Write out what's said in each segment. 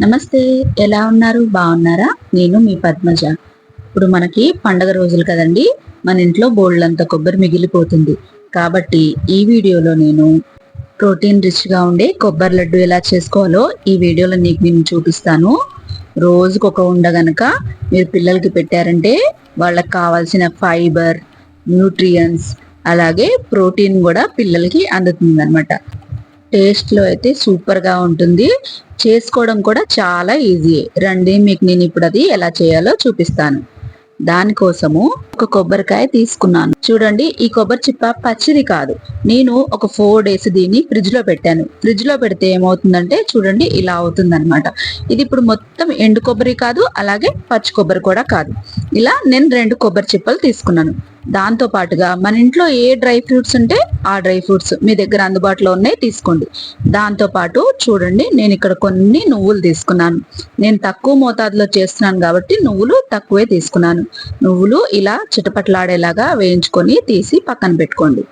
నమస్తే, ఎలా ఉన్నారు? బాగున్నారా? నేను మీ పద్మజ. ఇప్పుడు మనకి పండగ రోజులు కదండి, మన ఇంట్లో బోళ్ళంత కొబ్బరి మిగిలిపోతుంది. కాబట్టి ఈ వీడియోలో నేను ప్రోటీన్ రిచ్గా ఉండే కొబ్బరి లడ్డు ఎలా చేసుకోవాలో ఈ వీడియోలో నేను చూపిస్తాను. రోజుకొక ఉండ గనక మీరు పిల్లలకి పెట్టారంటే వాళ్ళకి కావాల్సిన ఫైబర్, న్యూట్రియన్స్, అలాగే ప్రోటీన్ కూడా పిల్లలకి అందుతుంది అనమాట. టేస్ట్లో అయితే సూపర్గా ఉంటుంది. చేసుకోవడం కూడా చాలా ఈజీ. రండి, మీకు నేను ఇప్పుడు అది ఎలా చేయాలో చూపిస్తాను. దానికోసము ఒక కొబ్బరికాయ తీసుకున్నాను. చూడండి, ఈ కొబ్బరి చిప్ప పచ్చిది కాదు. నేను ఒక 4 days దీన్ని ఫ్రిడ్జ్ లో పెట్టాను. ఫ్రిడ్జ్ లో పెడితే ఏమవుతుందంటే చూడండి ఇలా అవుతుందన్నమాట. ఇది ఇప్పుడు మొత్తం ఎండు కొబ్బరి కాదు, అలాగే పచ్చి కొబ్బరి కూడా కాదు. ఇలా నేను 2 కొబ్బరి చిప్పలు తీసుకున్నాను. దాంతో పాటుగా మన ఇంట్లో ఏ డ్రై ఫ్రూట్స్ ఉంటే ఆ డ్రై ఫ్రూట్స్ మీ దగ్గర అందుబాటులో ఉన్నాయి తీసుకోండి. దాంతో పాటు చూడండి, నేను ఇక్కడ కొన్ని నువ్వులు తీసుకున్నాను. నేను తక్కువ మోతాదులో చేస్తున్నాను కాబట్టి నువ్వులు తక్కువే తీసుకున్నాను. నువ్వులు ఇలా చిటపట్లాడేలాగా వేయించుకొని తీసి పక్కన పెట్టుకోండి.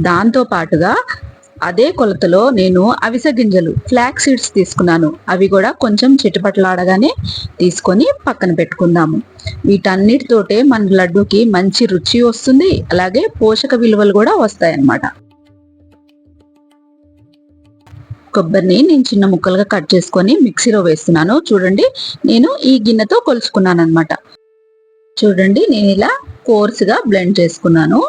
దాంతో పాటుగా అదే కొలతలో నేను అవిసె గింజలు, ఫ్లాక్ సీడ్స్ తీసుకున్నాను. అవి కూడా కొంచెం చిటపట్లాడగానే తీసుకొని పక్కన పెట్టుకుందాము. వీటన్నిటితోటే మన లడ్డూకి మంచి రుచి వస్తుంది, అలాగే పోషక విలువలు కూడా వస్తాయి అన్నమాట. కొబ్బరిని నేను చిన్న ముక్కలుగా కట్ చేసుకొని మిక్సీలో వేస్తున్నాను. చూడండి, నేను ఈ గిన్నెతో కొలుచుకున్నాను అనమాట. చూడండి, నేను ఇలా కోర్సుగా బ్లెండ్ చేసుకున్నాను.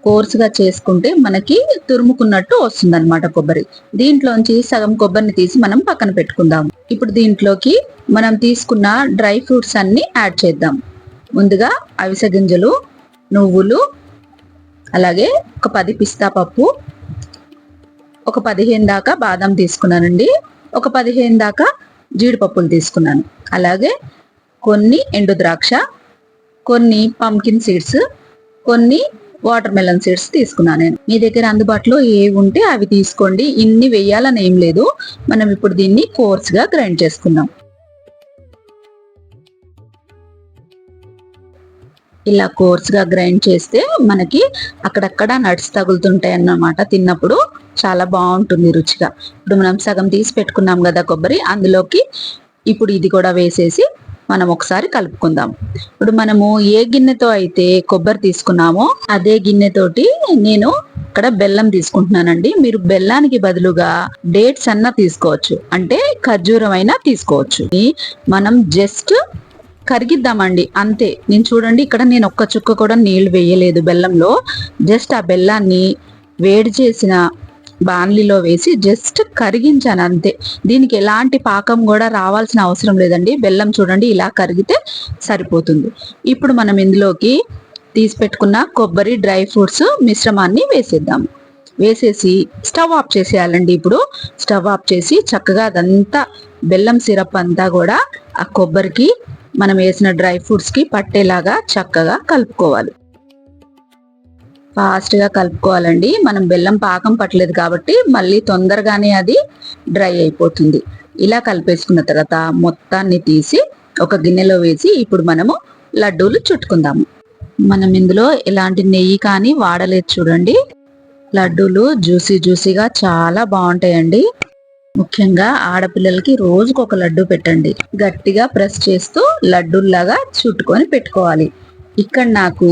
కోర్సుగా చేసుకుంటే మనకి తురుముకున్నట్టు వస్తుంది అనమాట కొబ్బరి. దీంట్లోంచి సగం కొబ్బరిని తీసి మనం పక్కన పెట్టుకుందాం. ఇప్పుడు దీంట్లోకి మనం తీసుకున్న డ్రై ఫ్రూట్స్ అన్ని యాడ్ చేద్దాం. ముందుగా అవిసె గింజలు, నువ్వులు, అలాగే ఒక 10 పిస్తా పప్పు, ఒక 15 దాకా బాదం తీసుకున్నానండి, ఒక 15 దాకా జీడిపప్పులు తీసుకున్నాను, అలాగే కొన్ని ఎండు ద్రాక్ష, కొన్ని పంకిన్ సీడ్స్, కొన్ని వాటర్ మెలన్ సీడ్స్ తీసుకున్నాను. నేను మీ దగ్గర అందుబాటులో ఏవి ఉంటే అవి తీసుకోండి. ఇన్ని వేయాలని ఏం లేదు. మనం ఇప్పుడు దీన్ని కోర్స్గా గ్రైండ్ చేసుకుందాం. ఇలా కోర్స్గా గ్రైండ్ చేస్తే మనకి అక్కడక్కడ నట్స్ తగులుతుంటాయి అన్నమాట. తిన్నప్పుడు చాలా బాగుంటుంది రుచిగా. ఇప్పుడు మనం సగం తీసి పెట్టుకున్నాం కదా కొబ్బరి, అందులోకి ఇప్పుడు ఇది కూడా వేసేసి మనం ఒకసారి కలుపుకుందాం. ఇప్పుడు మనము ఏ గిన్నెతో అయితే కొబ్బరి తీసుకున్నామో అదే గిన్నెతోటి నేను ఇక్కడ బెల్లం తీసుకుంటున్నానండి. మీరు బెల్లానికి బదులుగా డేట్స్ అన్నా తీసుకోవచ్చు, అంటే ఖర్జూరం అయినా తీసుకోవచ్చు. మనం జస్ట్ కరిగిద్దామండి, అంతే. నేను చూడండి, ఇక్కడ నేను ఒక్క చుక్క కూడా నీళ్లు వేయలేదు బెల్లంలో. జస్ట్ ఆ బెల్లాన్ని వేడి చేసిన బాణలిలో వేసి జస్ట్ కరిగించాను అంతే. దీనికి ఎలాంటి పాకం కూడా రావాల్సిన అవసరం లేదండి. బెల్లం చూడండి ఇలా కరిగితే సరిపోతుంది. ఇప్పుడు మనం ఇందులోకి తీసి పెట్టుకున్న కొబ్బరి, డ్రై ఫ్రూట్స్ మిశ్రమాన్ని వేసేద్దాం. వేసేసి స్టవ్ ఆఫ్ చేసేయాలండి. ఇప్పుడు స్టవ్ ఆఫ్ చేసి చక్కగా అదంతా బెల్లం సిరప్ అంతా కూడా ఆ కొబ్బరికి, మనం వేసిన డ్రై ఫ్రూట్స్కి పట్టేలాగా చక్కగా కలుపుకోవాలి. ఫాస్ట్గా కలుపుకోవాలండి. మనం బెల్లం పాకం పట్టలేదు కాబట్టి మళ్ళీ తొందరగానే అది డ్రై అయిపోతుంది. ఇలా కలిపేసుకున్న తర్వాత మొత్తాన్ని తీసి ఒక గిన్నెలో వేసి ఇప్పుడు మనము లడ్డూలు చుట్టుకుందాము. మనం ఇందులో ఎలాంటి నెయ్యి కానీ వాడలేదు. చూడండి, లడ్డూలు జ్యూసీగా చాలా బాగుంటాయండి. ముఖ్యంగా ఆడపిల్లలకి రోజుకొక లడ్డు పెట్టండి. గట్టిగా ప్రెస్ చేస్తూ లడ్డూల్లాగా చుట్టుకొని పెట్టుకోవాలి. ఇక్కడ నాకు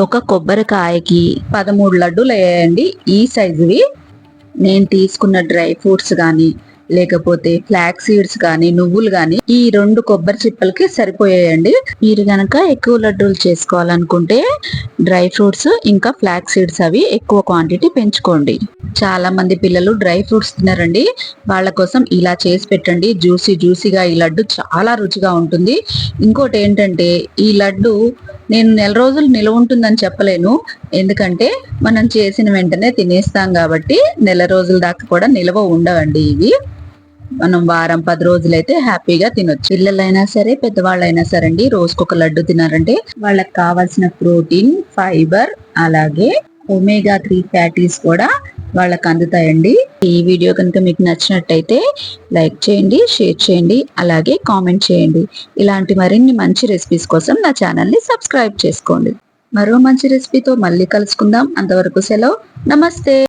ఒక కొబ్బరికాయకి 13 లడ్డూలు అయ్యాయండి, ఈ సైజువి. నేను తీసుకున్న డ్రై ఫ్రూట్స్ కానీ, లేకపోతే ఫ్లాక్ సీడ్స్ కానీ, నువ్వులు కానీ ఈ 2 కొబ్బరి చిప్పలకి సరిపోయాయండి. మీరు గనక ఎక్కువ లడ్డూలు చేసుకోవాలనుకుంటే డ్రై ఫ్రూట్స్ ఇంకా ఫ్లాక్ సీడ్స్ అవి ఎక్కువ క్వాంటిటీ పెంచుకోండి. చాలా మంది పిల్లలు డ్రై ఫ్రూట్స్ తినరండి. వాళ్ళ కోసం ఇలా చేసి పెట్టండి. జ్యూసీగా ఈ లడ్డు చాలా రుచిగా ఉంటుంది. ఇంకోటి ఏంటంటే, ఈ లడ్డు నేను నెల రోజులు నిల్వ ఉంటుందని చెప్పలేను, ఎందుకంటే మనం చేసిన వెంటనే తినేస్తాం కాబట్టి నెల రోజుల దాకా కూడా నిల్వ ఉండవండి ఇవి. మనం వారం 10 రోజులైతే హ్యాపీగా తినొచ్చు. పిల్లలైనా సరే, పెద్దవాళ్ళైనా సరే అండి, రోజుకొక లడ్డు తినారంటే వాళ్ళకి కావాల్సిన ప్రోటీన్, ఫైబర్, అలాగే ఒమేగా 3 ఫ్యాటీస్ కూడా వాళ్ళకి అందుతాయండి. ఈ వీడియో కనుక మీకు నచ్చినట్టయితే లైక్ చేయండి, షేర్ చేయండి, అలాగే కామెంట్ చేయండి. ఇలాంటి మరిన్ని మంచి రెసిపీస్ కోసం నా ఛానల్ని సబ్స్క్రైబ్ చేసుకోండి. మరో మంచి రెసిపీతో మళ్ళీ కలుసుకుందాం. అంతవరకు సెలవు. నమస్తే.